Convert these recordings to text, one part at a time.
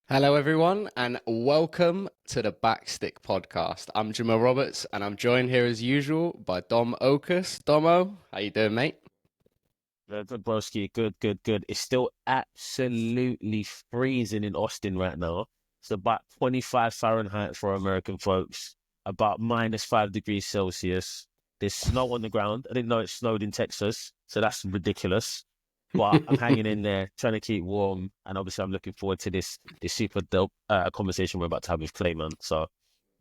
Hello, everyone, and welcome to the Backstick podcast. I'm Jamil Roberts, and I'm joined here as usual by Dom Okus. Domo, how you doing, mate? Good, broski. Good. It's still absolutely freezing in Austin right now. It's about 25 Fahrenheit for American folks, about -5 degrees Celsius. There's snow on the ground. I didn't know it snowed in Texas, so that's ridiculous. But I'm hanging in there, trying to keep warm, and obviously I'm looking forward to this super dope conversation we're about to have with Clay, man. So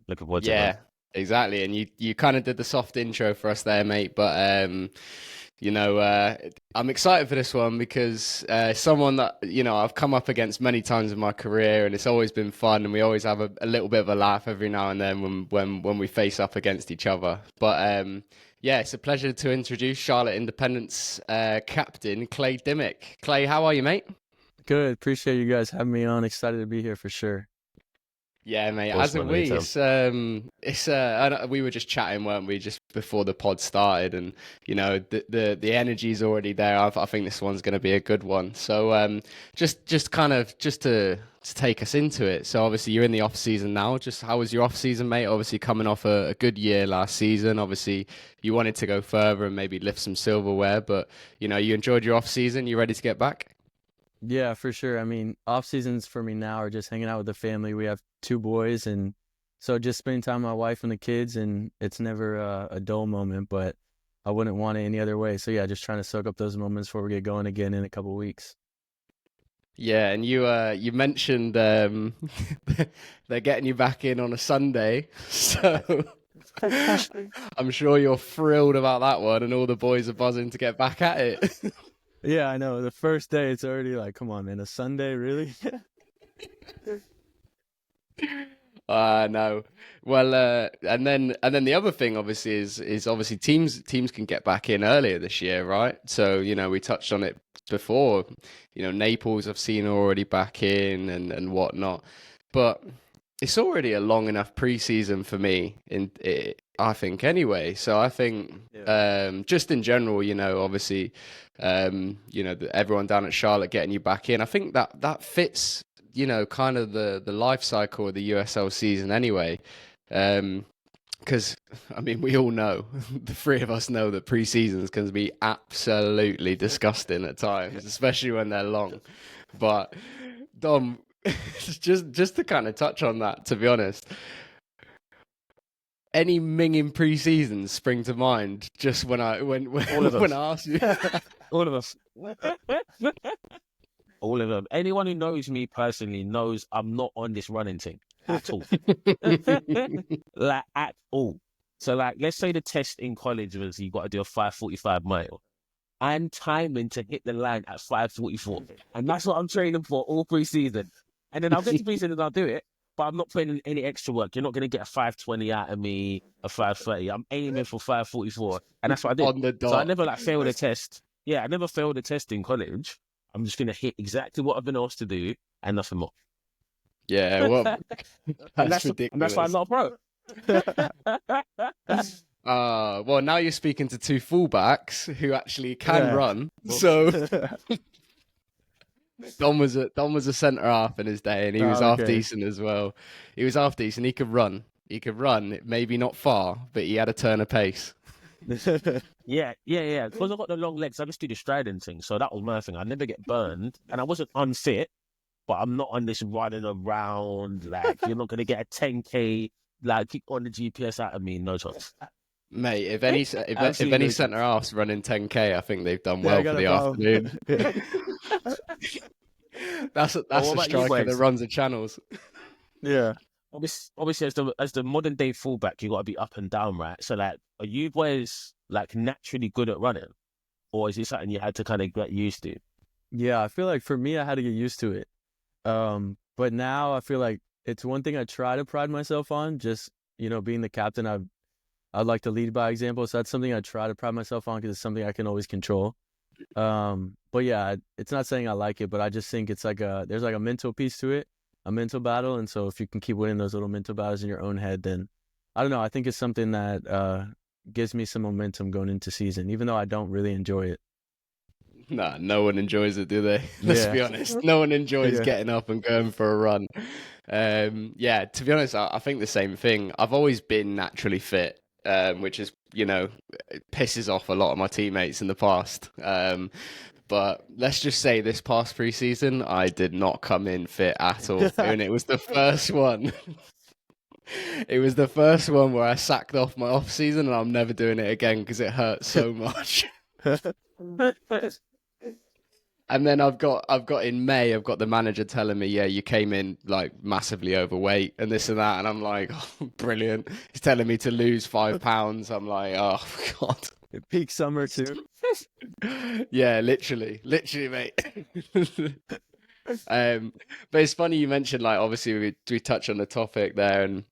looking forward to it, man. Yeah, exactly. And you kind of did the soft intro for us there, mate. But you know, uh, I'm excited for this one because someone that I've come up against many times in my career, and it's always been fun, and we always have a little bit of a laugh every now and then when we face up against each other. But yeah, it's a pleasure to introduce Charlotte Independence captain Clay Dimick. Clay, how are you, mate? Good. Appreciate you guys having me on. Excited to be here for sure. Yeah, mate. Of As course, are man, we. anytime. We were just chatting, weren't we, just before the pod started, and the energy's already there. I think this one's going to be a good one. So just to take us into it. So obviously you're in the off season now. Just how was your off season, mate? Obviously coming off a good year last season. Obviously you wanted to go further and maybe lift some silverware, but you enjoyed your off season. You ready to get back? Yeah, for sure. I mean, off seasons for me now are just hanging out with the family. We have two boys, and so just spending time with my wife and the kids, and it's never a dull moment, but I wouldn't want it any other way. So yeah, just trying to soak up those moments before we get going again in a couple weeks. Yeah, and you mentioned they're getting you back in on a Sunday, so I'm sure you're thrilled about that one, and all the boys are buzzing to get back at it. Yeah, I know. The first day, it's already like, come on, man, a Sunday, really? No. Well, and then the other thing obviously is obviously teams can get back in earlier this year, right? So, we touched on it before. Naples I've seen already back in and whatnot. But it's already a long enough preseason for me I think anyway. So I think Yeah. just in general, obviously everyone down at Charlotte getting you back in. I think that fits kind of the life cycle of the USL season anyway. Because I mean, we all know, the three of us know that pre-seasons can be absolutely disgusting at times, especially when they're long. But Dom, just to kind of touch on that, to be honest, any minging pre-seasons spring to mind just when I when when, All of them. when I ask you? All of us. All of them. Anyone who knows me personally knows I'm not on this running thing at all. Like at all. So like let's say the test in college was you got to do a 5:45 mile. I'm timing to hit the line at 5:44. And that's what I'm training for all pre-season. And then I'll get to pre-season and I'll do it. But I'm not putting in any extra work. You're not going to get a 5:20 out of me, a 5:30. I'm aiming for 5:44. And that's what I did. On the So I dot. never like failed a test. Yeah, I never failed a test in college. I'm just going to hit exactly what I've been asked to do and nothing more. Yeah, well, And that's that's why I'm ridiculous. not a pro. Well, now you're speaking to two fullbacks who actually can Yeah. run. So Dom was a centre half in his day, and he was Oh, half okay. decent as well. He was half decent. He could run. He could run, maybe not far, but he had a turn of pace. Yeah. Because I got the long legs, I just do the striding thing. So that was my thing. I never get burned, and I wasn't unfit, but I'm not on this running around. Like you're not gonna get a 10K like on the GPS out of me, no chance. Mate, if any Absolutely no centre chance. halves running 10K, I think they've done Yeah, I well for got a the problem. afternoon. That's a, But that's what a about you striker that boys? runs the channels. Yeah. Obviously, as the modern day fullback, you got to be up and down, right? So like, are you boys like naturally good at running, or is it something you had to kind of get used to? Yeah, I feel like for me, I had to get used to it. But now I feel like it's one thing I try to pride myself on, just, being the captain, I'd like to lead by example. So that's something I try to pride myself on because it's something I can always control. But yeah, it's not saying I like it, but I just think it's like there's like a mental piece to it, a mental battle. And so if you can keep winning those little mental battles in your own head, then I don't know. I think it's something that gives me some momentum going into season, even though I don't really enjoy it. Nah, no one enjoys it, do they? Let's be honest. No one enjoys Yeah. getting up and going for a run. Yeah, to be honest, I think the same thing. I've always been naturally fit, which is, it pisses off a lot of my teammates in the past. But let's just say this past preseason, I did not come in fit at all. And it was the first one. It was the first one where I sacked off my off season, and I'm never doing it again because it hurt so much. And then I've got in May, I've got the manager telling me, yeah, you came in like massively overweight and this and that. And I'm like, oh, brilliant. He's telling me to lose 5 pounds. I'm like, oh, God. Peak summer too. Yeah, literally, mate. But it's funny you mentioned, like, obviously we touch on the topic there, and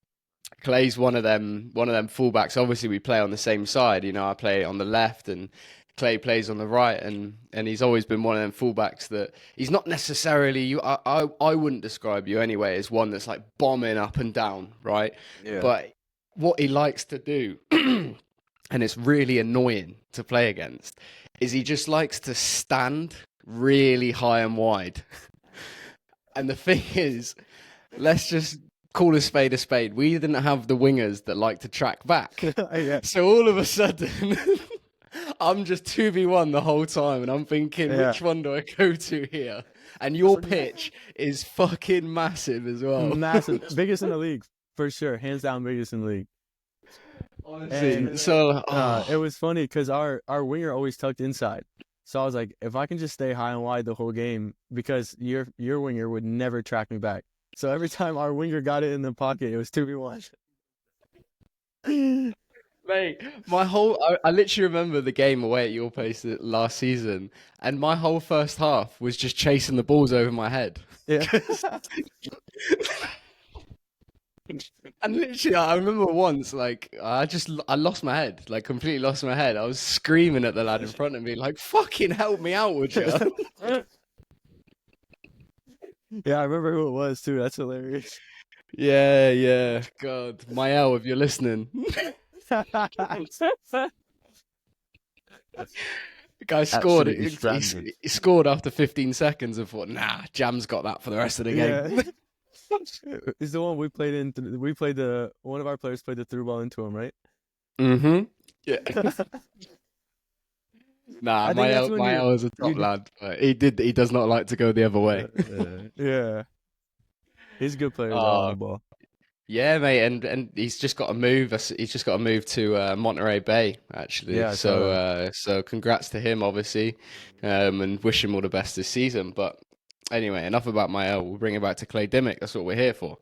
Clay's one of them fullbacks. Obviously we play on the same side, I play on the left and Clay plays on the right, and he's always been one of them fullbacks that he's not necessarily I wouldn't describe you anyway as one that's like bombing up and down, right? Yeah. But what he likes to do, and it's really annoying to play against, is he just likes to stand really high and wide. And the thing is, let's just call a spade a spade. We didn't have the wingers that like to track back. Yeah. So all of a sudden, I'm just 2v1 the whole time, and I'm thinking, which one do I go to here? And your pitch is fucking massive as well. Massive. Biggest in the league, for sure. Hands down, biggest in the league. Honestly, And, so it was funny because our winger always tucked inside. So I was like, if I can just stay high and wide the whole game, because your winger would never track me back. So every time our winger got it in the pocket, it was 2v1. Mate, I literally remember the game away at your place last season, and my whole first half was just chasing the balls over my head. Yeah. And literally, I remember once, like, I lost my head, like, completely lost my head. I was screaming at the lad in front of me, like, fucking help me out, would you? Yeah, I remember who it was, too. That's hilarious. Yeah. God, Mael, if you're listening. The guy scored. He scored after 15 seconds and thought, nah, Jam's got that for the rest of the game. It's the one we played in. One of our players played the through ball into him, right? Mm-hmm. Yeah. Nah, Mael is a top lad. But he does not like to go the other way. Yeah. He's a good player on the ball. Yeah, mate, and he's just got to move. He's just got to move to Monterey Bay, actually. Yeah, so congrats to him, obviously, and wish him all the best this season. But anyway, enough about Mael. We'll bring it back to Clay Dimick. That's what we're here for.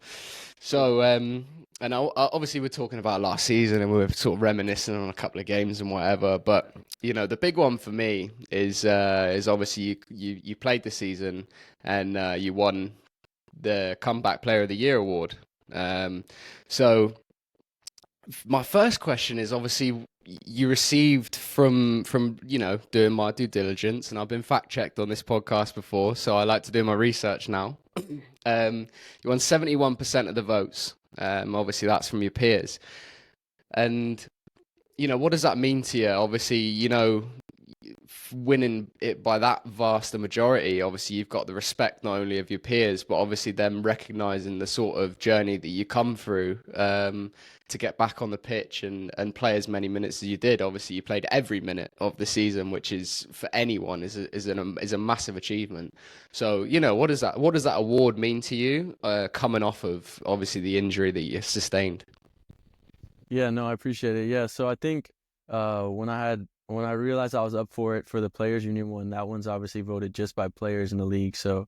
So, and obviously we're talking about last season, and we're sort of reminiscing on a couple of games and whatever. But the big one for me is obviously you played the season and you won the Comeback Player of the Year award. So my first question is, obviously you received from doing my due diligence, and I've been fact checked on this podcast before, so I like to do my research now. You won 71% of the votes. Obviously that's from your peers, and what does that mean to you? Obviously, winning it by that vast a majority, obviously you've got the respect not only of your peers, but obviously them recognizing the sort of journey that you come through to get back on the pitch and play as many minutes as you did. Obviously you played every minute of the season, which is for anyone is a massive achievement. So what does that award mean to you, coming off of obviously the injury that you sustained? Yeah, no, I appreciate it. Yeah, so I think when I realized I was up for it for the Players Union one, that one's obviously voted just by players in the league. So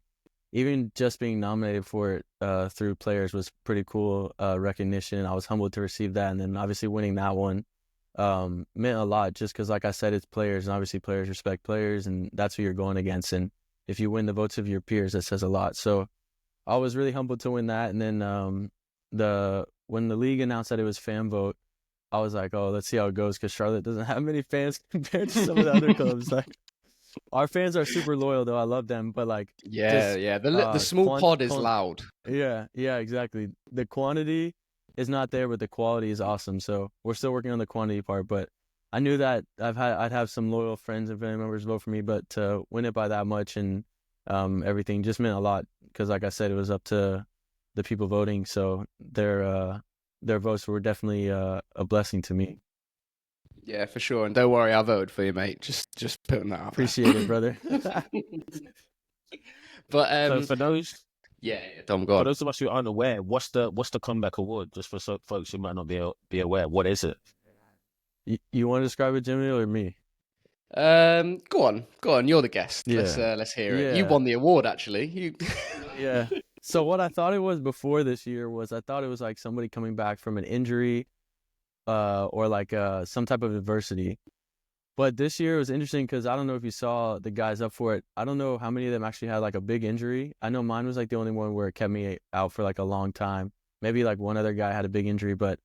even just being nominated for it through players was pretty cool recognition. I was humbled to receive that. And then obviously winning that one meant a lot, just because, like I said, it's players, and obviously players respect players, and that's who you're going against. And if you win the votes of your peers, that says a lot. So I was really humbled to win that. And then when the league announced that it was fan vote, I was like, oh, let's see how it goes, because Charlotte doesn't have many fans compared to some of the other clubs. Like, our fans are super loyal, though. I love them, but like, the small pod is loud. Yeah, exactly. The quantity is not there, but the quality is awesome. So we're still working on the quantity part. But I knew that I'd have some loyal friends and family members vote for me, but to win it by that much and everything just meant a lot because, like I said, it was up to the people voting. So their votes were definitely a blessing to me. Yeah, for sure. And don't worry, I voted for you, mate. Just putting that out there. Appreciate it, brother. But So for those yeah, Dom, go for on. those of us who aren't aware, what's the comeback award? Just for folks who might not be aware, what is it? You want to describe it, Jimmy, or me? Go on. You're the guest. Yeah. Let's hear it. You Yeah. won the award, actually. You. Yeah. So what I thought it was before this year was I thought it was like somebody coming back from an injury, or like some type of adversity. But this year it was interesting because I don't know if you saw the guys up for it. I don't know how many of them actually had like a big injury. I know mine was like the only one where it kept me out for like a long time. Maybe like one other guy had a big injury, but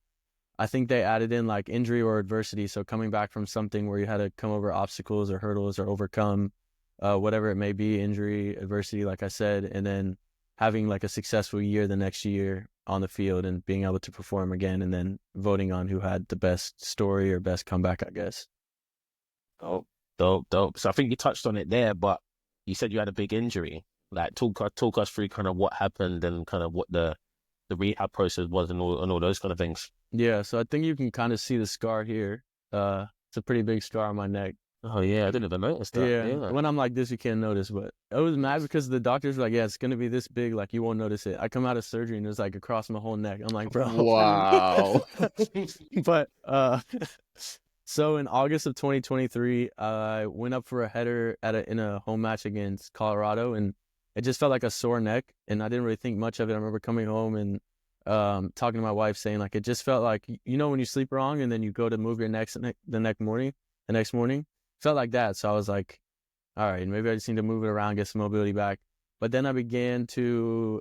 I think they added in like injury or adversity. So coming back from something where you had to come over obstacles or hurdles or overcome whatever it may be, injury, adversity, like I said, and then having like a successful year the next year on the field and being able to perform again, and then voting on who had the best story or best comeback, I guess. Oh, dope. So I think you touched on it there, but you said you had a big injury. Like talk us through kind of what happened and kind of what the rehab process was and all those kind of things. Yeah, so I think you can kind of see the scar here. It's a pretty big scar on my neck. Oh yeah, I didn't even notice that. Yeah. When I'm like this, you can't notice, but I was mad because the doctors were like, yeah, it's going to be this big, like you won't notice it. I come out of surgery and it's like across my whole neck. I'm like, bro. Wow. But so in August of 2023, I went up for a header in a home match against Colorado, and it just felt like a sore neck, and I didn't really think much of it. I remember coming home and talking to my wife, saying like it just felt like, you know, when you sleep wrong and then you go to move your neck the next morning, felt like that. So I was like, all right, maybe I just need to move it around, get some mobility back. But then I began to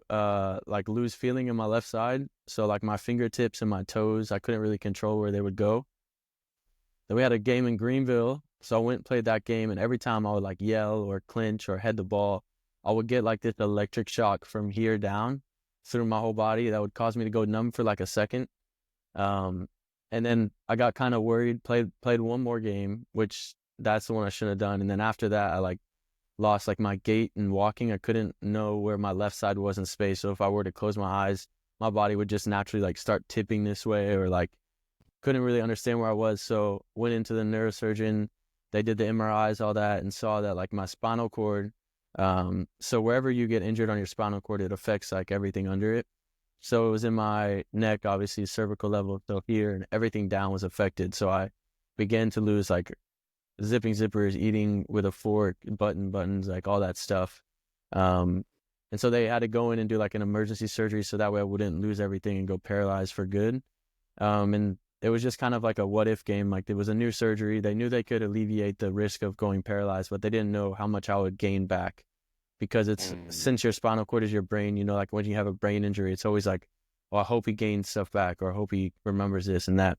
like lose feeling in my left side. So like my fingertips and my toes, I couldn't really control where they would go. Then we had a game in Greenville. So I went and played that game, and every time I would like yell or clinch or head the ball, I would get like this electric shock from here down through my whole body that would cause me to go numb for like a second. And then I got kind of worried, played one more game, which that's the one I shouldn't have done. And then after that, I like lost like my gait and walking. I couldn't know where my left side was in space. So if I were to close my eyes, my body would just naturally like start tipping this way, or like couldn't really understand where I was. So went into the neurosurgeon. They did the MRIs, all that, and saw that like my spinal cord. So wherever you get injured on your spinal cord, it affects like everything under it. So it was in my neck, obviously cervical level, so here, and everything down was affected. So I began to lose like zipping zippers, eating with a fork, buttons, like all that stuff. And so they had to go in and do like an emergency surgery so that way I wouldn't lose everything and go paralyzed for good. And it was just kind of like a what if game. Like it was a new surgery. They knew they could alleviate the risk of going paralyzed, but they didn't know how much I would gain back, because it's since your spinal cord is your brain, you know, like when you have a brain injury, it's always like, oh, I hope he gains stuff back, or I hope he remembers this and that.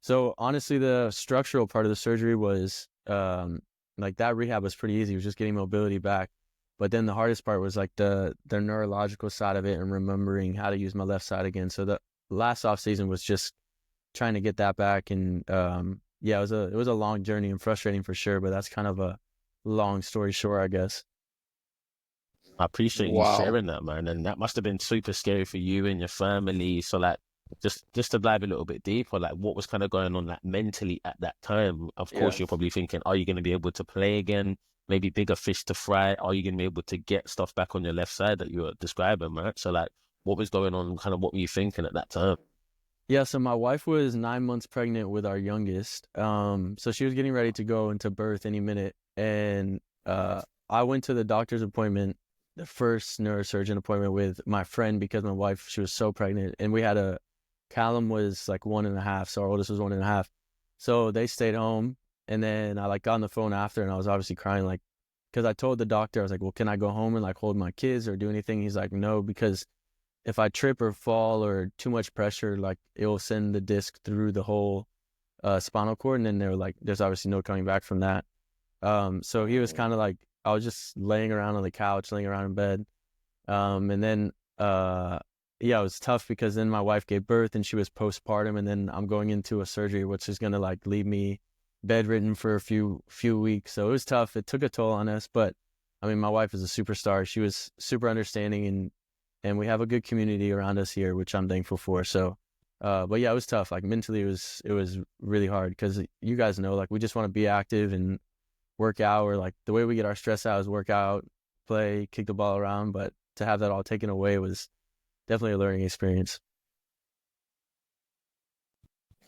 So honestly, the structural part of the surgery was like that rehab was pretty easy. It was just getting mobility back. But then the hardest part was like the neurological side of it and remembering how to use my left side again. So the last off season was just trying to get that back. And yeah, it was a long journey and frustrating for sure, but that's kind of a long story short, I guess. I appreciate you Wow. sharing that, man. And that must have been super scary for you and your family. So like just to dive a little bit deeper, like what was kind of going on like mentally at that time? Of course, you're probably thinking, are you going to be able to play again? Maybe bigger fish to fry. Are you going to be able to get stuff back on your left side that you were describing, right? So like what was going on? Kind of what were you thinking at that time? Yeah, so my wife was 9 months pregnant with our youngest. So she was getting ready to go into birth any minute. And I went to the doctor's appointment, the first neurosurgeon appointment with my friend, because my wife, she was so pregnant. And we had Callum was like 1.5, so our oldest was 1.5. So they stayed home. And then I like got on the phone after, and I was obviously crying, like, because I told the doctor, I was like, well, can I go home and like hold my kids or do anything? He's like, no, because if I trip or fall or too much pressure, like it will send the disc through the whole spinal cord. And then they're like, there's obviously no coming back from that. So he was kind of like, I was just laying around on the couch, laying around in bed. And then, yeah, it was tough because then my wife gave birth and she was postpartum, and then I'm going into a surgery, which is going to like leave me bedridden for a few weeks. So it was tough. It took a toll on us, but I mean, my wife is a superstar. She was super understanding, and we have a good community around us here, which I'm thankful for. So, but yeah, it was tough. Like mentally, it was really hard because you guys know, like we just want to be active and work out, or like the way we get our stress out is work out, play, kick the ball around. But to have that all taken away was definitely a learning experience.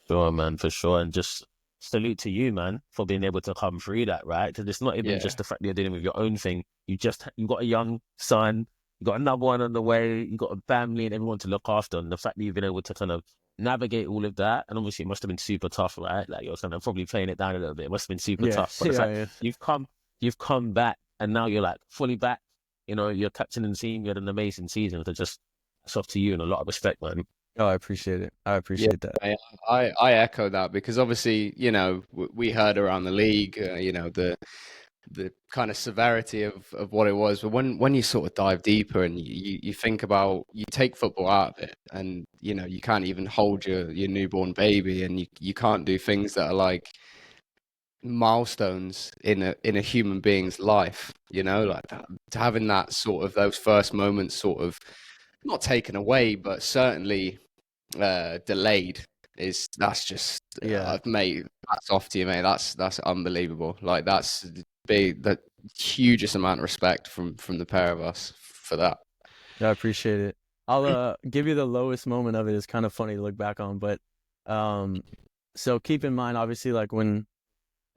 Sure, man, for sure. And just salute to you, man, for being able to come through that, right? Because it's not even Yeah. just the fact that you're dealing with your own thing. You got a young son, you got another one on the way, you got a family and everyone to look after. And the fact that you've been able to kind of navigate all of that, and obviously it must have been super tough, right? Like you're kind of probably playing it down a little bit. It must have been super tough. But the fact you've come back and now you're like fully back, you know, you're captaining the team, you had an amazing season. So just it's off to you and a lot of respect, man. Oh, I appreciate it. I appreciate that. I echo that because obviously, you know, we heard around the league, you know, the kind of severity of what it was. But when you sort of dive deeper and you think about, you take football out of it, and you know, you can't even hold your newborn baby, and you can't do things that are like milestones in a human being's life, you know, like that, to having that sort of those first moments sort of not taken away, but certainly delayed, that's just mate, that's off to you, mate. That's unbelievable. Like that's the hugest amount of respect from the pair of us for that. I appreciate it. I'll give you the lowest moment of it. It's kind of funny to look back on, but so keep in mind, obviously, like when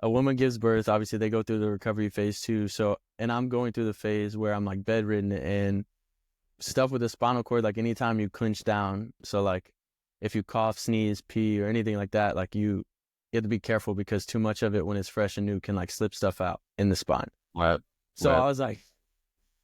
a woman gives birth, obviously they go through the recovery phase too. So, and I'm going through the phase where I'm like bedridden and stuff with the spinal cord. Like anytime you clench down, so like if you cough, sneeze, pee, or anything like that, like you have to be careful because too much of it when it's fresh and new can like slip stuff out in the spine. Right. So I was like,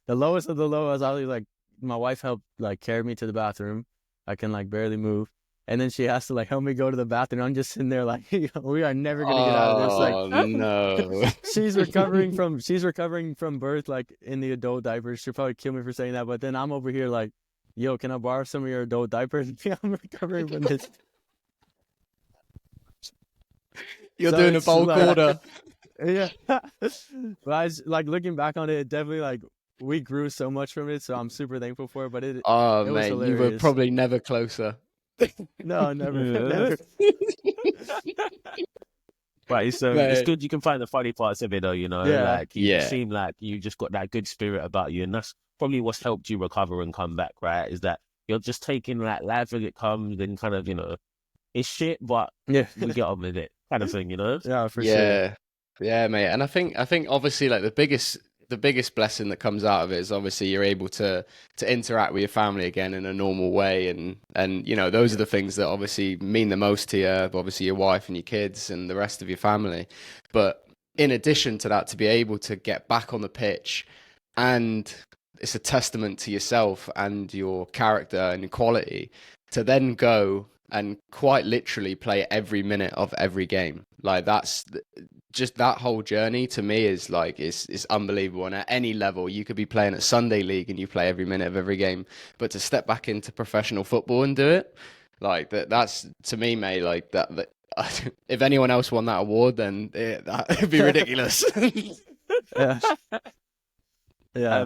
the lowest of the low. I was like, my wife helped like carry me to the bathroom. I can like barely move. And then she has to like help me go to the bathroom. I'm just sitting there like, we are never gonna get out of this. Like, oh no. she's recovering from birth, like in the adult diapers. She'll probably kill me for saying that. But then I'm over here like, yo, can I borrow some of your adult diapers? I'm recovering from this. You're doing a bulk order. Yeah. But I was, like looking back on it, it definitely like we grew so much from it. So I'm super thankful for it. But it was mate, hilarious. you were probably never closer. No, never. Right, so it's good you can find the funny parts of it though, you know, like you seem like you just got that good spirit about you, and that's probably what's helped you recover and come back, right? Is that you're just taking like life as it comes and kind of, you know, it's shit, but we get on with it kind of thing, you know? Yeah, for sure. Yeah, mate. And I think obviously like the biggest blessing that comes out of it is obviously you're able to interact with your family again in a normal way, and you know, those are the things that obviously mean the most to you, obviously your wife and your kids and the rest of your family. But in addition to that, to be able to get back on the pitch, and it's a testament to yourself and your character and your quality to then go and quite literally play every minute of every game. Like that's just that whole journey to me is like is unbelievable. And at any level, you could be playing at Sunday League and you play every minute of every game, but to step back into professional football and do it, like that's to me, mate, like that if anyone else won that award, then that would be ridiculous. Yeah.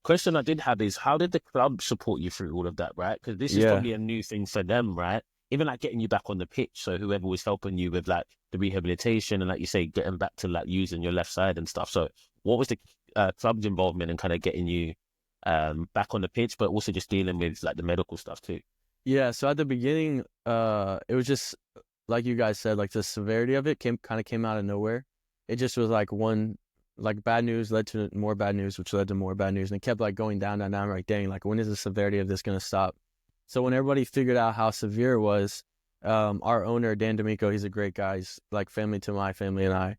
Question I did have is, how did the club support you through all of that, right? Because this is probably a new thing for them, right? Even like getting you back on the pitch. So whoever was helping you with like the rehabilitation and like you say, getting back to like using your left side and stuff. So what was the club's involvement in kind of getting you back on the pitch, but also just dealing with like the medical stuff too? Yeah. So at the beginning, it was just like you guys said, like the severity of it came out of nowhere. It just was like one, like bad news led to more bad news, which led to more bad news. And it kept like going down. I'm like, dang, like when is the severity of this going to stop? So when everybody figured out how severe it was, our owner, Dan D'Amico, he's a great guy. He's like family to my family and I.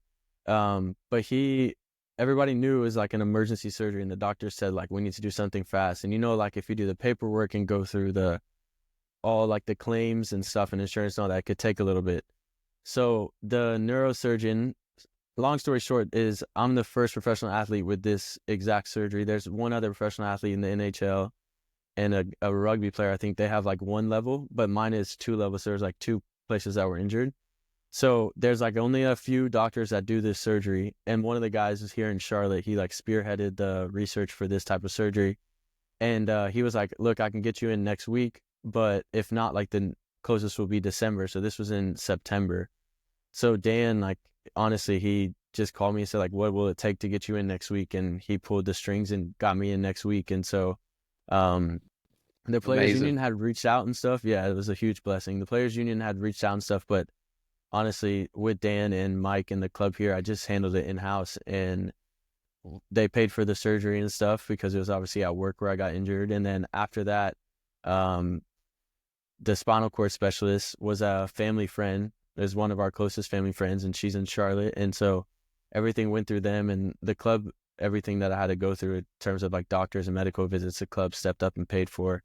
But everybody knew it was like an emergency surgery. And the doctor said like, we need to do something fast. And you know, like if you do the paperwork and go through all like the claims and stuff and insurance and all that, it could take a little bit. So the neurosurgeon, long story short, is I'm the first professional athlete with this exact surgery. There's one other professional athlete in the NHL and a rugby player. I think they have like one level, but mine is two levels. So there's like two places that were injured. So there's like only a few doctors that do this surgery, and one of the guys is here in Charlotte. He like spearheaded the research for this type of surgery, and he was like, "Look, I can get you in next week, but if not, like the closest will be December." So this was in September. So Dan, like honestly, he just called me and said like, "What will it take to get you in next week?" And he pulled the strings and got me in next week. And so, the players Amazing. union had reached out and stuff. Yeah, it was a huge blessing. The players union had reached out and stuff, but honestly, with Dan and Mike and the club here, I just handled it in house, and they paid for the surgery and stuff because it was obviously at work where I got injured. And then after that, um, the spinal cord specialist was a family friend. Is one of our closest family friends, and she's in Charlotte. And so everything went through them, and the club, everything that I had to go through in terms of like doctors and medical visits, the club stepped up and paid for.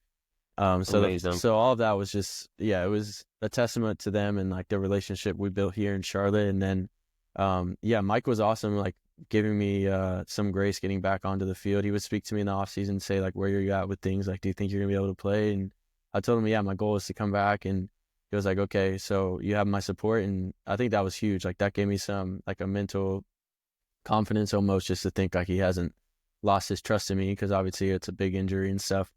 So all of that was just, yeah, it was a testament to them and like the relationship we built here in Charlotte. And then, yeah, Mike was awesome, like giving me some grace getting back onto the field. He would speak to me in the off season, say like, where you're at with things, like, do you think you're gonna be able to play? And I told him, yeah, my goal is to come back. And he was like, okay, so you have my support. And I think that was huge. Like that gave me some like a mental confidence almost, just to think like he hasn't lost his trust in me, because obviously it's a big injury and stuff.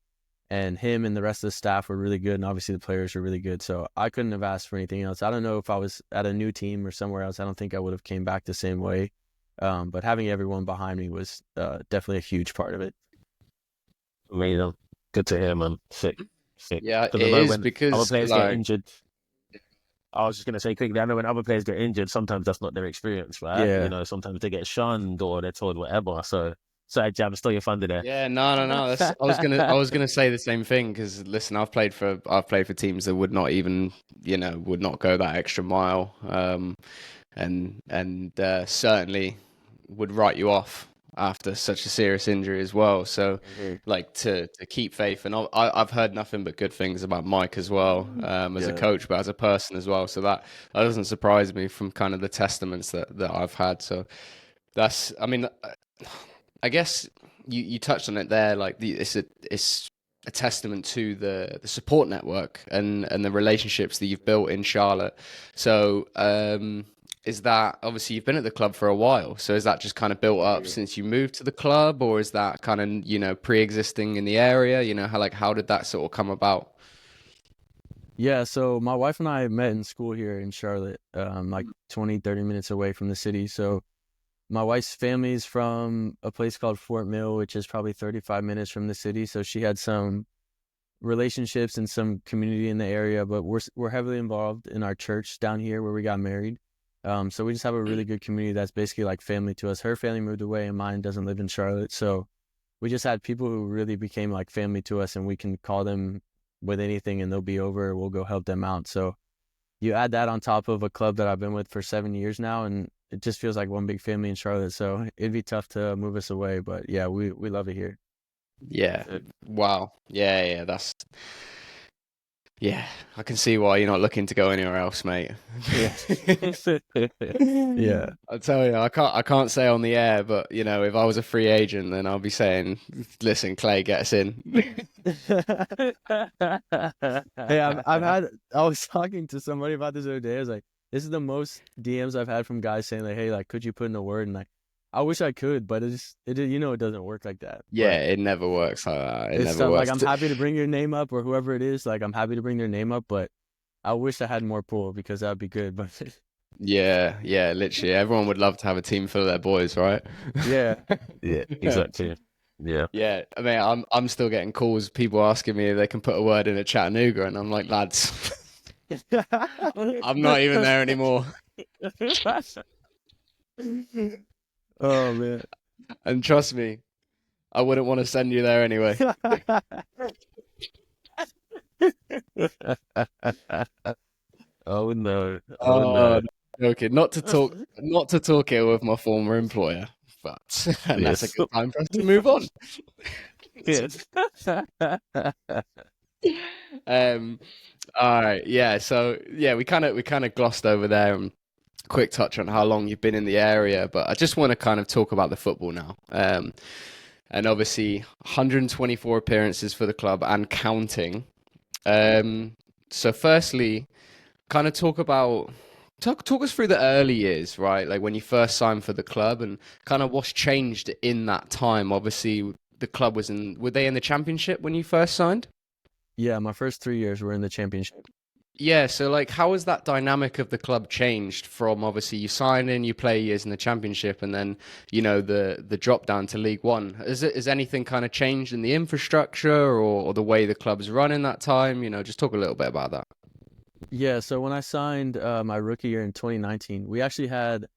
And him and the rest of the staff were really good, and obviously the players were really good. So I couldn't have asked for anything else. I don't know if I was at a new team or somewhere else, I don't think I would have came back the same way. But having everyone behind me was definitely a huge part of it. Amazing. Good to hear, man. Sick. Yeah, Because it I know is when because other players get like injured, I was just gonna say quickly, I know when other players get injured, sometimes that's not their experience, right? Yeah. You know, sometimes they get shunned or they're told whatever. So Jam, stole your thunder there. yeah, no. That's, I was gonna say the same thing because listen, I've played for teams that would not even would not go that extra mile, and certainly would write you off after such a serious injury as well. So like to keep faith, and I've heard nothing but good things about Mike as well, as a coach, but as a person as well. So that doesn't surprise me from kind of the testaments that I've had. So that's, I mean, I guess you touched on it there. Like it's a testament to the support network and the relationships that you've built in Charlotte. So is that, obviously you've been at the club for a while, so is that just kind of built up since you moved to the club, or is that kind of pre-existing in the area? How did that sort of come about? Yeah, so my wife and I met in school here in Charlotte, like 20, 30 minutes away from the city. So my wife's family is from a place called Fort Mill, which is probably 35 minutes from the city. So she had some relationships and some community in the area, but we're heavily involved in our church down here where we got married. So we just have a really good community that's basically like family to us. Her family moved away and mine doesn't live in Charlotte. So we just had people who really became like family to us, and we can call them with anything and they'll be over. We'll go help them out. So you add that on top of a club that I've been with for 7 years now, and it just feels like one big family in Charlotte. So it'd be tough to move us away, but yeah, we love it here. Yeah. Wow. Yeah. Yeah, I can see why you're not looking to go anywhere else, mate. Yeah. Yeah. I tell you, I can't say on the air, but if I was a free agent, then I'll be saying, "Listen, Clay, get us in." Hey, I was talking to somebody about this the other day. I was like, this is the most DMs I've had from guys saying like, hey, like, could you put in a word? And like, I wish I could, but it doesn't work like that. Yeah, But it never works like that. It it's never stuff like, works. I'm happy to bring your name up, or whoever it is. Like, I'm happy to bring their name up, but I wish I had more pull because that'd be good. But Yeah, literally, everyone would love to have a team full of their boys, right? yeah, Yeah, exactly. Yeah. Yeah, I mean, I'm still getting calls, people asking me if they can put a word in at Chattanooga, and I'm like, lads, I'm not even there anymore. Oh man. And trust me, I wouldn't want to send you there anyway. Oh no. Oh, okay. Not to talk it with my former employer, but and that's a Yes. good time for us to move on. Yes. All right, yeah. So yeah, we kind of glossed over there and quick touch on how long you've been in the area, but I just want to kind of talk about the football now. And obviously 124 appearances for the club and counting. So firstly, kind of talk about Talk us through the early years, right? Like when you first signed for the club and kind of what's changed in that time. Obviously, the club were they in the championship when you first signed? Yeah, my first 3 years were in the championship. Yeah, so like how has that dynamic of the club changed from obviously you sign in, you play years in the championship and then, the drop down to League One. Has anything kind of changed in the infrastructure or the way the club's run in that time? Just talk a little bit about that. Yeah, so when I signed my rookie year in 2019, we actually had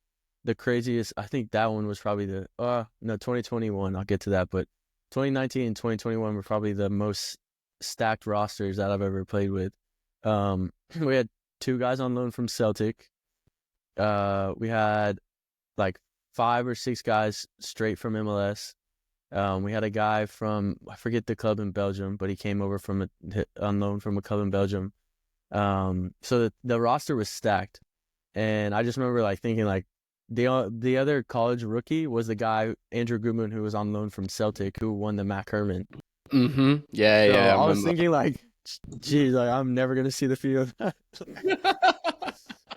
the craziest. I think that one was probably no, 2021. I'll get to that, but 2019 and 2021 were probably the most stacked rosters that I've ever played with. We had 2 guys on loan from Celtic. We had like 5 or 6 guys straight from MLS. We had a guy from, I forget the club in Belgium, but he came over on loan from a club in Belgium. So the roster was stacked, and I just remember like thinking like the other college rookie was the guy Andrew Goodman who was on loan from Celtic who won the Mac Herman. Mm-hmm. Yeah, So yeah. I was thinking like, geez, like I'm never gonna see the field.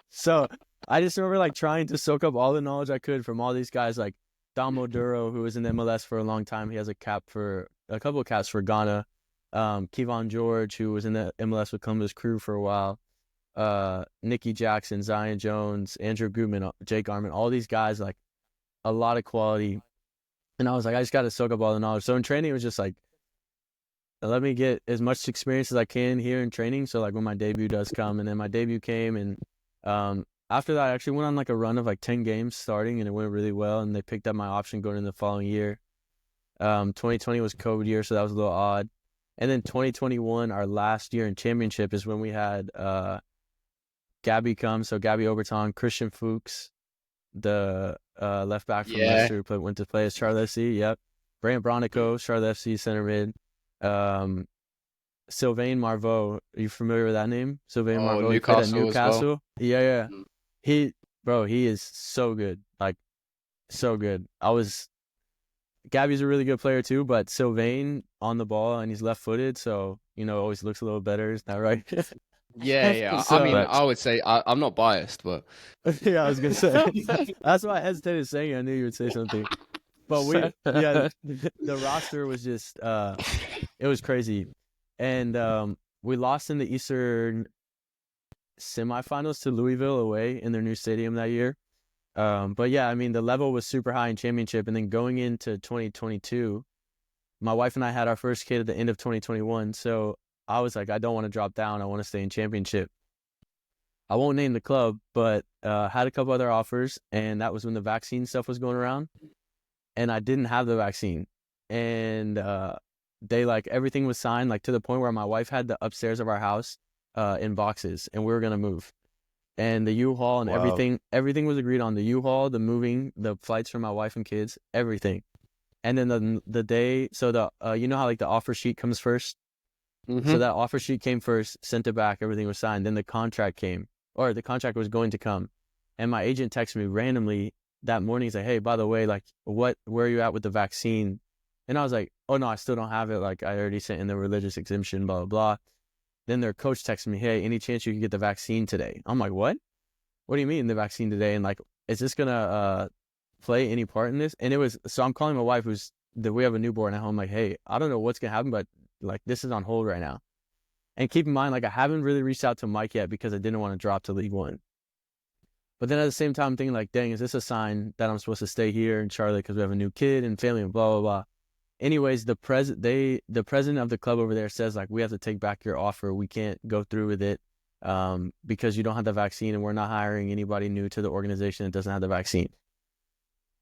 So I just remember like trying to soak up all the knowledge I could from all these guys, like Dom Oduro, who was in MLS for a long time. He has a couple of caps for Ghana. Kevon George, who was in the MLS with Columbus Crew for a while. Nicky Jackson, Zion Jones, Andrew Goodman, Jake Garman, all these guys, like a lot of quality. And I was like, I just got to soak up all the knowledge. So in training, it was just like, let me get as much experience as I can here in training. So like when my debut does come, and then my debut came, and after that, I actually went on like a run of like 10 games starting, and it went really well. And they picked up my option going in the following year. 2020 was COVID year, so that was a little odd. And then 2021, our last year in championship, is when we had Gabby come. So Gabby Oberton, Christian Fuchs, the left back from Leicester, who went to play as Charlotte FC. Yep. Brant Bronico, Charlotte FC center mid. Sylvain Marveau. Are you familiar with that name? Sylvain Marveau. He played at Newcastle. Well. Yeah. He is so good. Like, so good. Gabby's a really good player too, but Sylvain on the ball, and he's left-footed, so always looks a little better. Is that right? Yeah. So, I mean, I would say I'm not biased, but yeah, I was gonna say that's why I hesitated saying it. I knew you would say something, but the roster was just it was crazy, and we lost in the Eastern semifinals to Louisville away in their new stadium that year. But yeah, I mean, the level was super high in championship. And then going into 2022, my wife and I had our first kid at the end of 2021. So I was like, I don't want to drop down. I want to stay in championship. I won't name the club, but had a couple other offers. And that was when the vaccine stuff was going around. And I didn't have the vaccine. And they everything was signed, like to the point where my wife had the upstairs of our house in boxes, and we were going to move. And the U-Haul and everything was agreed on. The U-Haul, the moving, the flights for my wife and kids, everything. And then the day, so you know how like the offer sheet comes first? Mm-hmm. So that offer sheet came first, sent it back, everything was signed. Then the contract came, or the contract was going to come. And my agent texted me randomly that morning. He's like, hey, by the way, like where are you at with the vaccine? And I was like, oh no, I still don't have it. Like I already sent in the religious exemption, blah, blah, blah. Then their coach texted me, hey, any chance you can get the vaccine today? I'm like, what? What do you mean the vaccine today? And like, is this going to play any part in this? And so I'm calling my wife we have a newborn at home. Like, hey, I don't know what's going to happen, but like this is on hold right now. And keep in mind, like I haven't really reached out to Mike yet because I didn't want to drop to League One. But then at the same time, I'm thinking like, dang, is this a sign that I'm supposed to stay here in Charlotte because we have a new kid and family and blah, blah, blah. Anyways, the president of the club over there says like, we have to take back your offer. We can't go through with it because you don't have the vaccine, and we're not hiring anybody new to the organization that doesn't have the vaccine.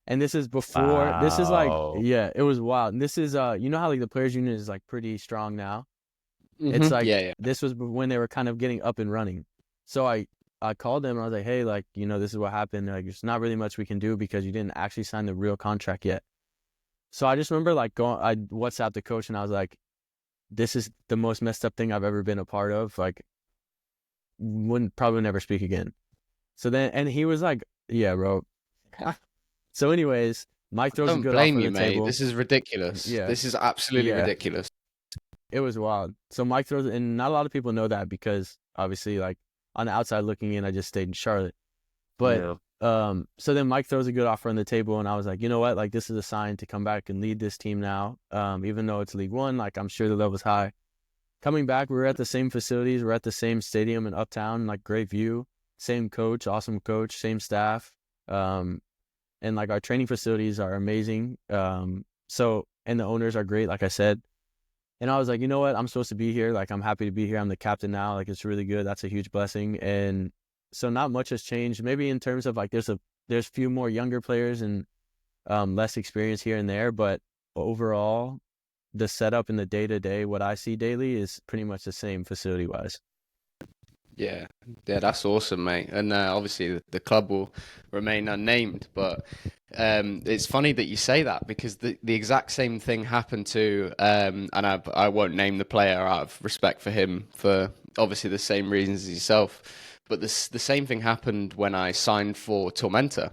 And this is before. Wow. This is like, yeah, it was wild. And this is you know how like the players union is like pretty strong now. Mm-hmm. It's like This was when they were kind of getting up and running. So I called them and I was like, hey, like this is what happened. Like there's not really much we can do because you didn't actually sign the real contract yet. So I just remember like I WhatsApped the coach and I was like, this is the most messed up thing I've ever been a part of. Like, wouldn't probably never speak again. So then, and he was like, yeah, bro. So anyways, Mike throws a good offer on the table. This is ridiculous. Yeah. This is absolutely ridiculous. It was wild. So Mike throws, and not a lot of people know that because obviously like on the outside looking in, I just stayed in Charlotte. But so then Mike throws a good offer on the table, and I was like, you know what? Like, this is a sign to come back and lead this team now. Even though it's League One, like, I'm sure the level's high. Coming back, we were at the same facilities. We're at the same stadium in Uptown, like, great view. Same coach, awesome coach, same staff. And, like, our training facilities are amazing. So, and the owners are great, like I said. And I was like, you know what? I'm supposed to be here. Like, I'm happy to be here. I'm the captain now. Like, it's really good. That's a huge blessing. And so not much has changed. Maybe in terms of, like, there's few more younger players and less experience here and there. But overall, the setup in the day-to-day, what I see daily, is pretty much the same facility-wise. Yeah, that's awesome, mate. And obviously the club will remain unnamed, but it's funny that you say that, because the exact same thing happened to, and I won't name the player out of respect for him, for obviously the same reasons as yourself, but the same thing happened when I signed for Tormenta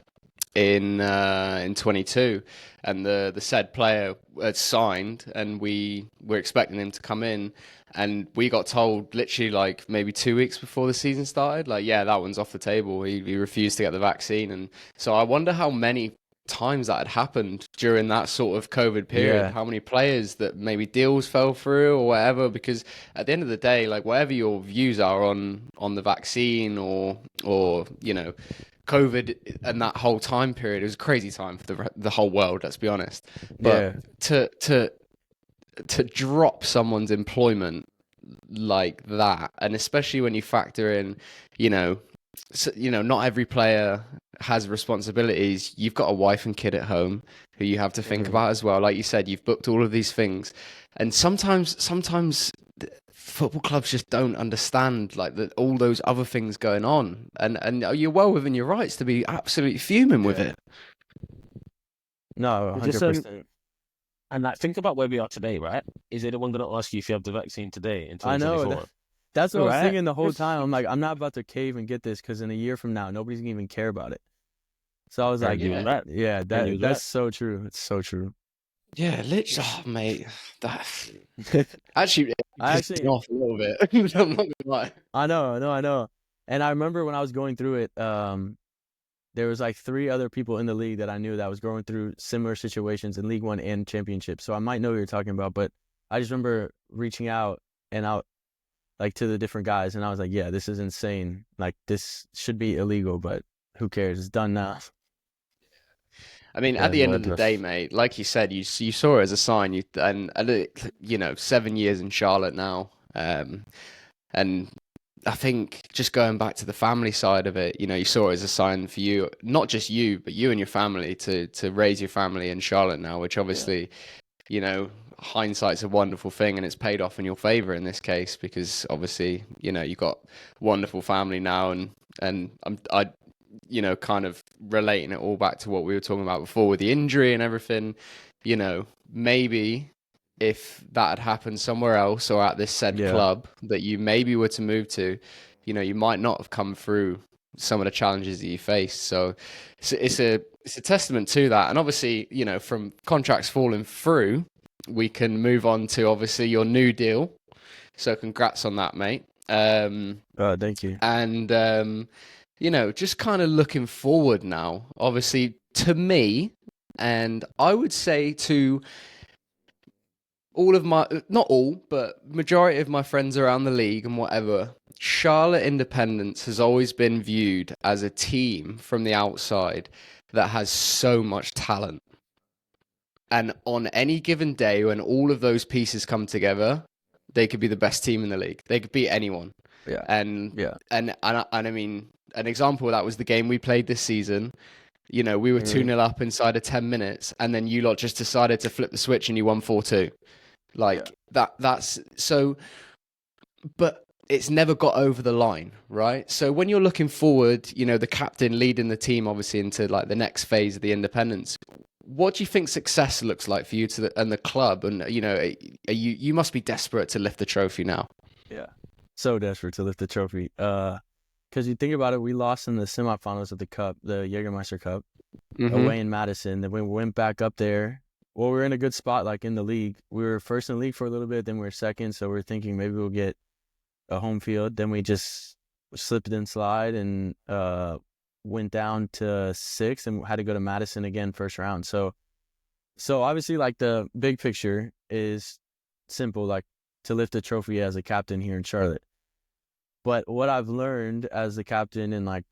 in 22, and the said player had signed, and we were expecting him to come in. And we got told literally like maybe 2 weeks before the season started, like, yeah, that one's off the table. He refused to get the vaccine. And so I wonder how many times that had happened during that sort of COVID period. Yeah. How many players that maybe deals fell through or whatever, because at the end of the day, like, whatever your views are on the vaccine or you know, COVID and that whole time period, it was a crazy time for the whole world, let's be honest. But to drop someone's employment like that, and especially when you factor in, not every player has responsibilities. You've got a wife and kid at home who you have to think about as well. Like you said, you've booked all of these things, and sometimes football clubs just don't understand, like, that all those other things going on, and you're well within your rights to be absolutely fuming with it. No, 100%. And like, think about where we are today, right? Is anyone going to ask you if you have the vaccine today in I 2024? know. That's what I was thinking the whole time. I'm like, I'm not about to cave and get this, because in a year from now, nobody's going to even care about it. So I was like, that's so true. It's so true. Yeah, literally, mate. That actually pissed me off a little bit. I'm not gonna lie. I know. And I remember when I was going through it, there was like 3 other people in the league that I knew that was going through similar situations in League One and Championship. So I might know what you're talking about, but I just remember reaching out like to the different guys, and I was like, yeah, this is insane. Like, this should be illegal, but who cares? It's done now. I mean, at the end of the day, mate, like you said, you saw it as a sign. And 7 years in Charlotte now, and I think just going back to the family side of it, you saw it as a sign for you, not just you, but you and your family, to raise your family in Charlotte now, which obviously, hindsight's a wonderful thing, and it's paid off in your favor in this case, because obviously, you've got a wonderful family now, and I kind of relating it all back to what we were talking about before with the injury and everything, maybe if that had happened somewhere else or at this said club that you maybe were to move to, you might not have come through some of the challenges that you faced. So it's a testament to that. And obviously, from contracts falling through, we can move on to obviously your new deal. So congrats on that, mate. Thank you. And just kind of looking forward now, obviously, to me, and I would say to all of my, not all, but majority of my friends around the league and whatever, Charlotte Independence has always been viewed as a team from the outside that has so much talent. And on any given day, when all of those pieces come together, they could be the best team in the league. They could beat anyone. Yeah. And I mean, an example of that was the game we played this season. We were 2-0 up inside of 10 minutes, and then you lot just decided to flip the switch and you won 4-2. That's so, but it's never got over the line, right? So when you're looking forward, the captain leading the team obviously into like the next phase of the independence, what do you think success looks like for you and the club? And you must be desperate to lift the trophy now. Yeah, so desperate to lift the trophy. Because you think about it, we lost in the semifinals of the cup, the Jägermeister Cup, away in Madison. Then we went back up there. Well, we were in a good spot, like in the league. We were first in the league for a little bit, then we were second. So we are thinking maybe we'll get a home field. Then we just slipped and slide, and went down to 6th and had to go to Madison again first round. So obviously, like, the big picture is simple, like, to lift a trophy as a captain here in Charlotte. But what I've learned as the captain and, like,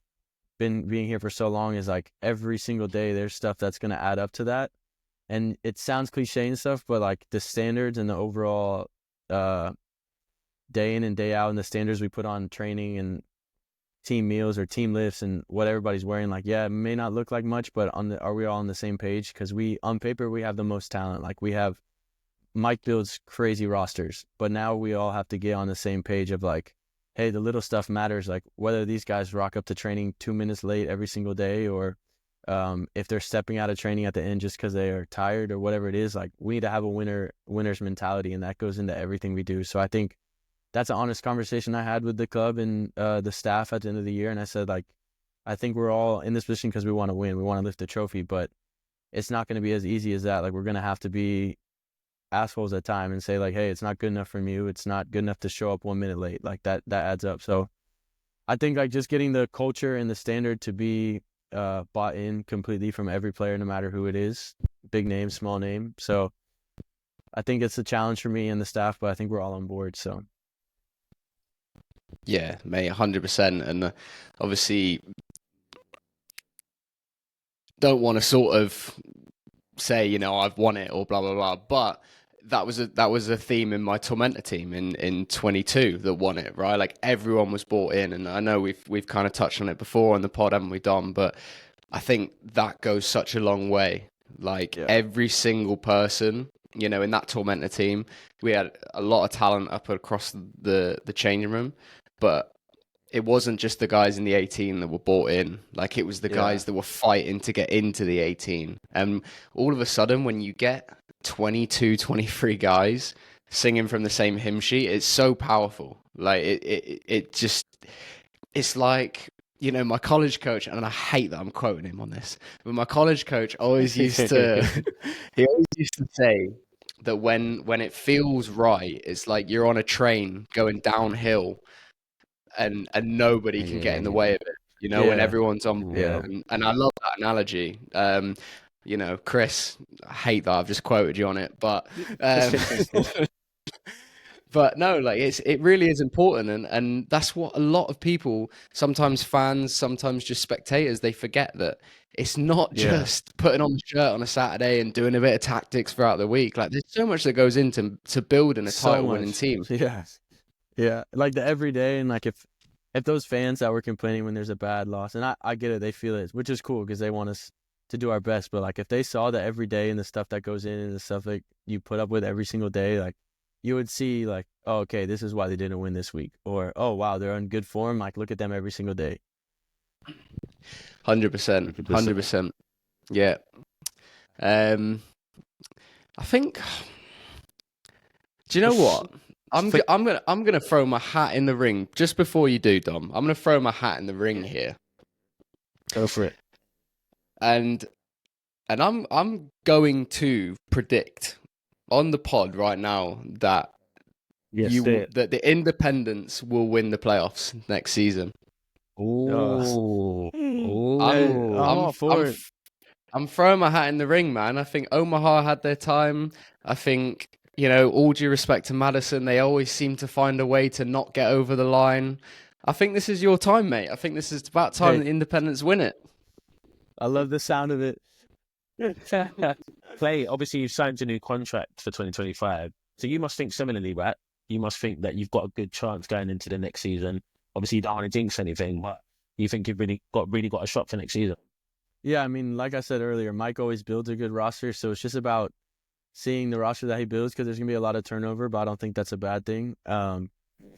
being here for so long is, like, every single day there's stuff that's going to add up to that. And it sounds cliche and stuff, but, like, the standards and the overall day in and day out and the standards we put on training and team meals or team lifts and what everybody's wearing, like, yeah, it may not look like much, but are we all on the same page? Because on paper, we have the most talent. Like, Mike builds crazy rosters, but now we all have to get on the same page of, like, hey, the little stuff matters. Like, whether these guys rock up to training 2 minutes late every single day, or if they're stepping out of training at the end just because they are tired or whatever it is, like, we need to have a winner's mentality, and that goes into everything we do. So I think that's an honest conversation I had with the club and the staff at the end of the year. And I said, like, I think we're all in this position because we want to win. We want to lift the trophy, but it's not going to be as easy as that. Like, we're going to have to be assholes at time and say, like, hey, it's not good enough from you. It's not good enough to show up 1 minute late. Like, that adds up. So I think, like, just getting the culture and the standard to be bought in completely from every player, no matter who it is, big name, small name. So I think it's a challenge for me and the staff, but I think we're all on board. So. Yeah, mate, 100%. And obviously, don't want to sort of say, you know, I've won it or blah blah blah, but that was a theme in my Tormentor team in 22 that won it, right? Like, everyone was bought in, and I know we've kind of touched on it before on the pod, haven't we, Dom? But I think that goes such a long way. Like, every single person, you know, in that Tormentor team, we had a lot of talent up across the changing room, but it wasn't just the guys in the 18 that were bought in. Like, it was the guys that were fighting to get into the 18. And all of a sudden, when you get 22, 23 guys singing from the same hymn sheet, it's so powerful. Like, it just, it's like, you know, my college coach, and I hate that I'm quoting him on this, but my college coach always used to, he always used to say that when it feels right, it's like you're on a train going downhill, and nobody can get in the way of it, you know, when everyone's on board. And I love that analogy. You know, Chris, I hate that I've just quoted you on it, but but no, like, it really is important, and that's what a lot of people, sometimes fans, sometimes just spectators, they forget that it's not just putting on the shirt on a Saturday and doing a bit of tactics throughout the week. Like, there's so much that goes into building a title-winning team. Yeah, like the everyday, and like if those fans that were complaining when there's a bad loss, and I get it, they feel it, which is cool because they want us to do our best. But, like, if they saw the everyday and the stuff that goes in and the stuff like you put up with every single day, like, you would see, like, oh, okay, this is why they didn't win this week, or, oh wow, they're in good form. Like, look at them every single day. 100%, 100%. Yeah. I think. Do you know what? I'm gonna throw my hat in the ring just before you do, Dom. I'm gonna throw my hat in the ring here. Go for it. And I'm going to predict on the pod right now that that the Independents will win the playoffs next season. Ooh. I'm throwing my hat in the ring, man. I think Omaha had their time. I think, you know, all due respect to Madison, they always seem to find a way to not get over the line. I think this is your time, mate. I think this is about time the Independents win it. I love the sound of it. Clay, obviously you've signed a new contract for 2025, so you must think similarly, right? You must think that you've got a good chance going into the next season. Obviously, you don't want to jinx anything, but you think you've really got a shot for next season. Yeah, I mean, like I said earlier, Mike always builds a good roster, so it's just about seeing the roster that he builds, because there's gonna be a lot of turnover, but I don't think that's a bad thing.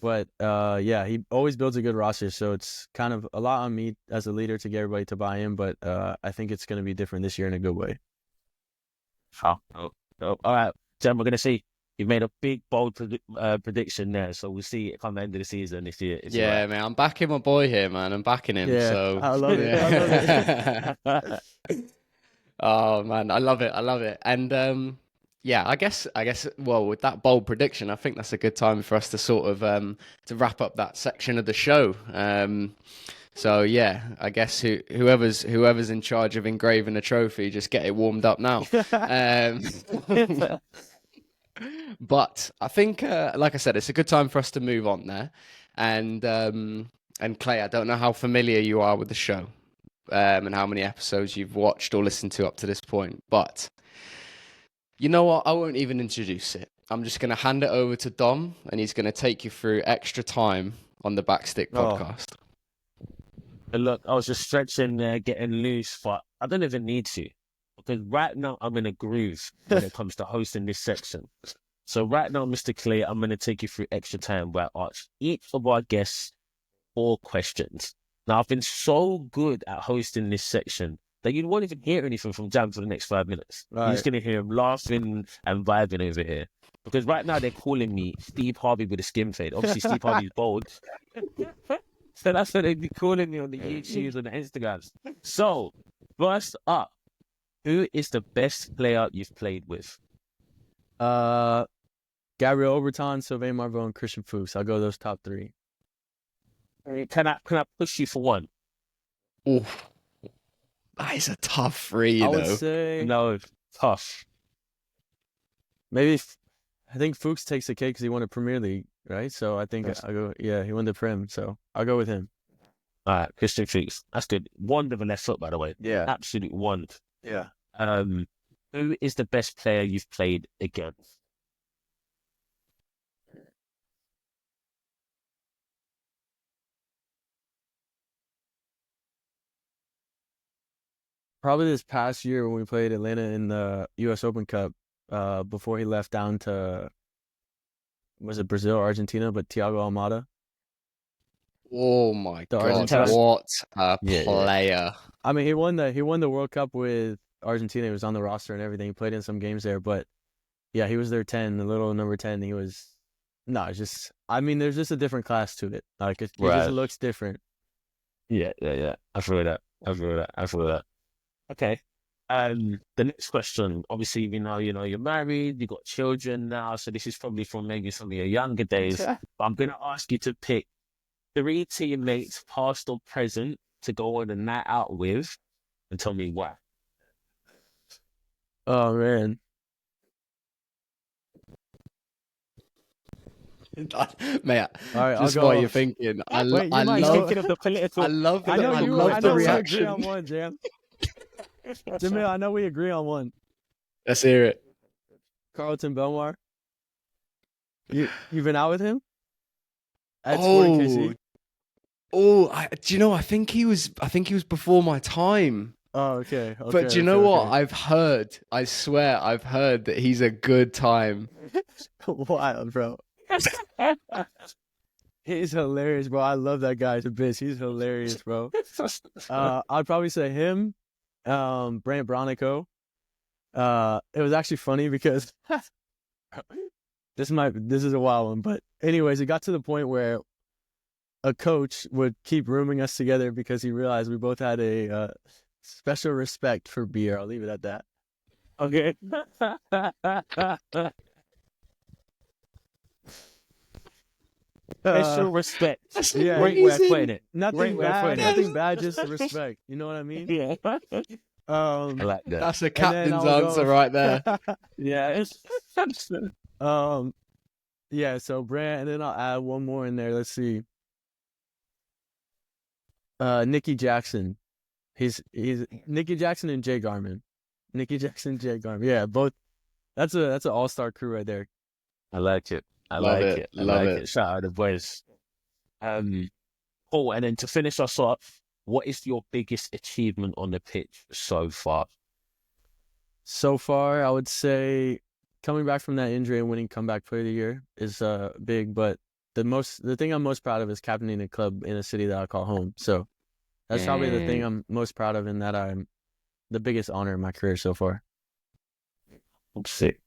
But he always builds a good roster, so it's kind of a lot on me as a leader to get everybody to buy in. But I think it's gonna be different this year in a good way. All right, Jen, we're gonna see. You've made a big, bold prediction there, so we'll see it come the end of the season if you. Yeah, right. Man, I'm backing my boy here, man. I'm backing him. Yeah, so I love it. I love it. Oh man, I love it. And I guess. Well, with that bold prediction, I think that's a good time for us to sort of to wrap up that section of the show. So yeah, I guess whoever's in charge of engraving a trophy, just get it warmed up now. But I think, like I said, it's a good time for us to move on there. And Clay, I don't know how familiar you are with the show, and how many episodes you've watched or listened to up to this point, but you know what? I won't even introduce it. I'm just going to hand it over to Dom, and he's going to take you through extra time on the Backstick podcast. And look, I was just stretching there, getting loose, but I don't even need to, because right now I'm in a groove when it comes to hosting this section. So right now, Mr. Clay, I'm going to take you through extra time where I ask each of our guests 4 questions. Now, I've been so good at hosting this section that you won't even hear anything from Jam for the next 5 minutes. Right. You're just going to hear him laughing and vibing over here. Because right now they're calling me Steve Harvey with a skin fade. Obviously, Steve Harvey's bald. So that's what they'd be calling me on the YouTubes and the Instagrams. So, first up, who is the best player you've played with? Gabriel Oberton, Sylvain Marvel, and Christian Fuchs. I'll go those top 3. Can I push you for one? Oh, that is a tough 3, you I know. would say No, tough. maybe I think Fuchs takes the cake because he won the Premier League, right? So I think I'll go. Yeah, he won the Prem, so I'll go with him. All right, Christian Fuchs. That's good. Wand of a left foot, by the way. Yeah, Absolute wand. yeah. Who is the best player you've played against? Probably this past year when we played Atlanta in the U.S. Open Cup, before he left down to, was it Brazil or Argentina? But Thiago Almada. Oh my The God, Argentine- what a Yeah. player. I mean, he won the World Cup with Argentina. He was on the roster and everything. He played in some games there, but yeah, he was their 10, the little number 10. He was it's just. I mean, there's just a different class to it. Like it Right. just looks different. Yeah. I feel that. Okay. The next question. Obviously, we know you're married, you got children now, so this is probably from maybe some of your younger days. But I'm gonna ask you to pick 3 teammates, past or present, to go on a night out with, and tell me why. Oh man, Mate, all right, just I'll go while you're off. thinking, I Wait, you I might love, Thinking of the political. I love, I know I you. love I the know we agree reaction. on one, Jam. Jamil, I know we agree on one. Let's hear it. Carlton Belmar. You've been out with him? At Sporting KC? Do you know? I think he was before my time. Oh, okay. But do you know what? I swear, I've heard that he's a good time. Wild, bro. He's hilarious, bro. I love that guy to bits. He's hilarious, bro. I'd probably say him, Brant Bronico. It was actually funny because this is a wild one, but anyways, it got to the point where a coach would keep rooming us together because he realized we both had a special respect for beer. I'll leave it at that. Okay. Special respect. Yeah, Great way of putting it. Nothing Great way of bad, putting it. nothing bad, just respect. You know what I mean? Yeah. I like that. That's a then captain's I'll answer go- right there. Yeah. Yeah, so Brant, and then I'll add one more in there. Let's see. Nicky Jackson. He's Nicky Jackson and Jay Garman. Nicky Jackson, Jay Garman. Yeah, both. That's an all-star crew right there. I like it. I Love like it. it. I Love like it. it. Shout out the boys. Cool. And then to finish us off, what is your biggest achievement on the pitch so far? So far, I would say coming back from that injury and winning comeback player of the year is big, but the thing I'm most proud of is captaining a club in a city that I call home. So that's probably the thing I'm most proud of, and that I'm the biggest honor in my career so far. Sick.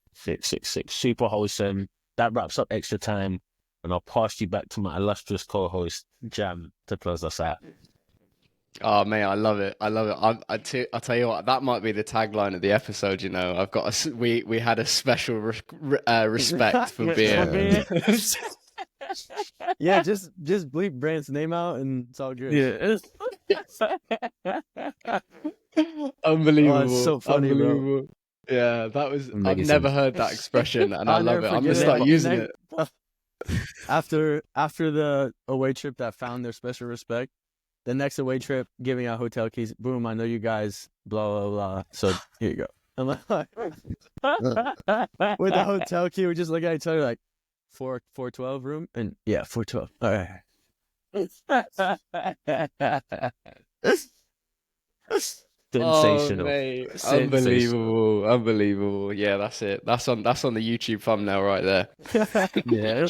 Super wholesome. That wraps up extra time, and I'll pass you back to my illustrious co-host Jam to close us out. Oh mate, I love it. I'll tell you what, that might be the tagline of the episode. You know, I've got we had a special respect for beer. Yeah, just bleep Brandt's name out and it's all good. Yeah. Unbelievable. Oh, it's so funny, bro. Unbelievable. Yeah, that was. I've Amazing. never heard that expression, and I I'll love never it. I'm gonna forget start it. using Next- it. After the away trip that found their special respect, the next away trip giving out hotel keys. Boom! I know you guys. Blah blah blah. So here you go. I'm like, with the hotel key, we just look at each other like 412 room, and yeah, 412. All right. Sensational. Oh, mate. Sensational. Unbelievable. Unbelievable. Yeah, that's it. That's on the YouTube thumbnail right there. Yeah.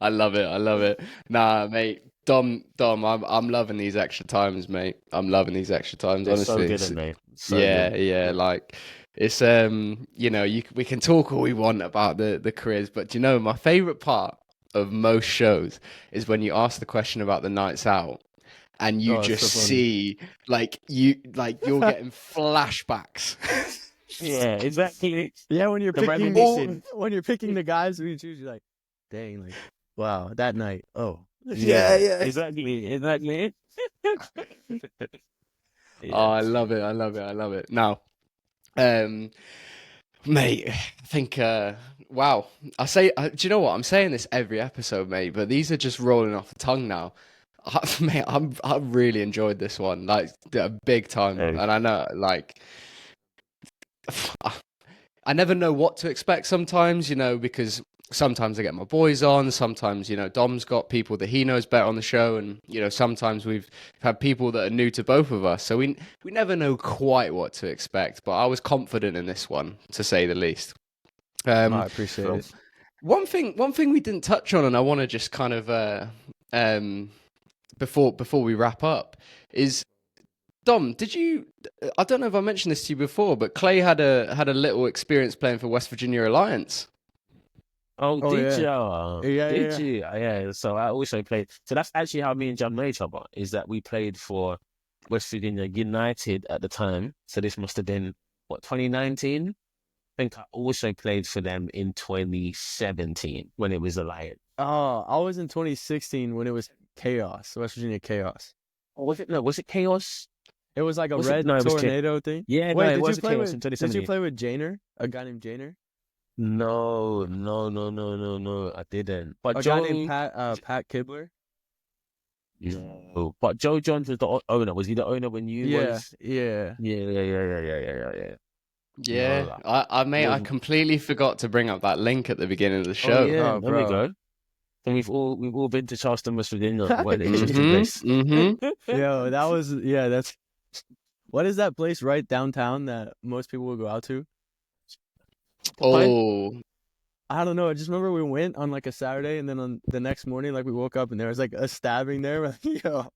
I love it. I love it. Nah, mate. Dom, I'm loving these extra times, mate. I'm loving these extra times. They're Honestly, so good, it's- aren't they? So yeah, good. yeah. Like it's we can talk all we want about the careers, but do you know my favorite part of most shows is when you ask the question about the nights out, and you Oh, it's just so funny. see you're getting flashbacks. Yeah, exactly. Yeah, when you're The picking reminiscing. when you're picking the guys who you choose, you're like, dang, like, wow, that night. Oh, Exactly. Oh, I love it. I love it. I love it. Now, mate, I think, wow. Do you know what? I'm saying this every episode, mate, but these are just rolling off the tongue now. Mate, I really enjoyed this one, like, big time. Hey. And I know, like, I never know what to expect sometimes, because sometimes I get my boys on, sometimes, Dom's got people that he knows better on the show, and, sometimes we've had people that are new to both of us, so we never know quite what to expect, but I was confident in this one, to say the least. I appreciate it. One thing we didn't touch on, and I want to just kind of, before we wrap up, is Dom, I don't know if I mentioned this to you before, but Clay had a little experience playing for West Virginia Alliance. Oh, Oh, did yeah. you? Yeah, Did yeah. you? Yeah. So I also played. So that's actually how me and Jam know each other. Is that we played for West Virginia United at the time. So this must have been what 2019. I think I also played for them in 2017 when it was Alliance. Oh, I was in 2016 when it was Chaos, West Virginia Chaos. Or was it? No, was it Chaos? It was like a Was it- red no, it was tornado thing. Yeah, Wait, no, it did was you a play Chaos with? in Did you 2017. play with Janer? A guy named Janer? No, I didn't. But A Joe, guy named Pat Kibler? no, but Joe Johns was the owner. Was he the owner when you Yeah, was? yeah. Yeah. Yeah, No, I mate, I wasn't- completely forgot to bring up that link at the beginning of the Oh show. yeah, Oh, there we bro. go. And we've all been to Charleston, West Virginia. What an interesting Mhm, place. mhm. Yo, that was that's what is that place right downtown that most people will go out to? Oh, I don't know. I just remember we went on like a Saturday, and then on the next morning, like we woke up and there was like a stabbing there. We're like, yo,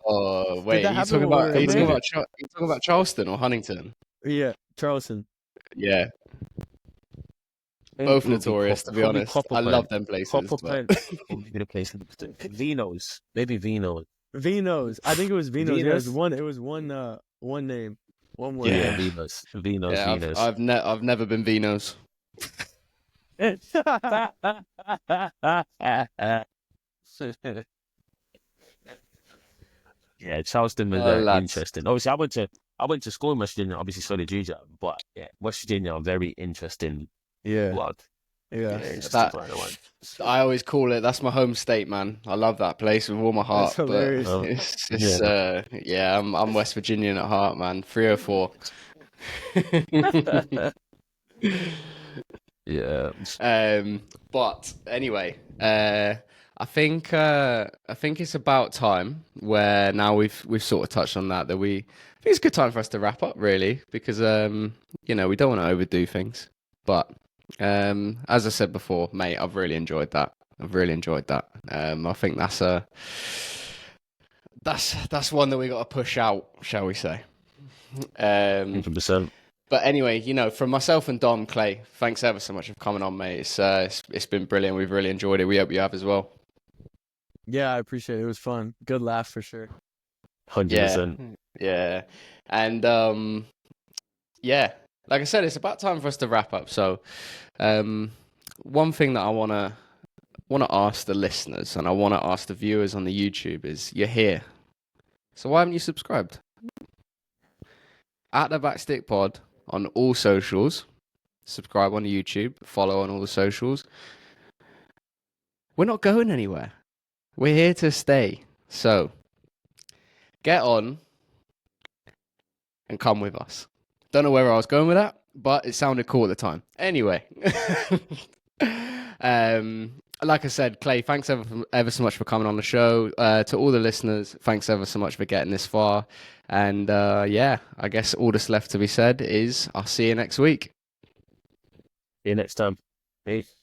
oh, wait, that are you happen talking when we about were in Vegas? are you talking about Charleston or Huntington? Yeah, Charleston. Yeah, It both would be notorious, to be probably honest. Copper I love Pine. them places. Copper but- Pine would be the place. Vino's, maybe Vino's. Vino's. I think it was Vino's. Yeah, Vino's. it was one name, one word. Yeah, Yeah. Vino's. Yeah, I've never been Vino's. Yeah, Charleston was Oh, lads. interesting. Obviously, I went to school in West Virginia. Obviously, so did you, but yeah, West Virginia, very interesting. Yeah, Blood. yeah. It's that- I always call it. That's my home state, man. I love that place with all my heart. That's hilarious. But it's just, I'm West Virginian at heart, man. 304. Yeah. But anyway, I think it's about time where now we've sort of touched on that I think it's a good time for us to wrap up, really, because we don't want to overdo things. But as I said before, mate, I've really enjoyed that. I think that's one that we got to push out, shall we say? 100%. But anyway, from myself and Dom, Clay, thanks ever so much for coming on, mate. It's been brilliant. We've really enjoyed it. We hope you have as well. Yeah, I appreciate it. It was fun. Good laugh for sure. 100%. Yeah. And like I said, it's about time for us to wrap up. So one thing that I want to want to ask the listeners and I want to ask the viewers on the YouTube is, you're here. So why haven't you subscribed? At the Backstick Pod on all socials. Subscribe on YouTube. Follow on all the socials. We're not going anywhere. We're here to stay. So get on and come with us. Don't know where I was going with that, but it sounded cool at the time. Anyway. Like I said, Clay, thanks ever so much for coming on the show. To all the listeners, thanks ever so much for getting this far. And yeah, I guess all that's left to be said is I'll see you next week. See you next time. Peace.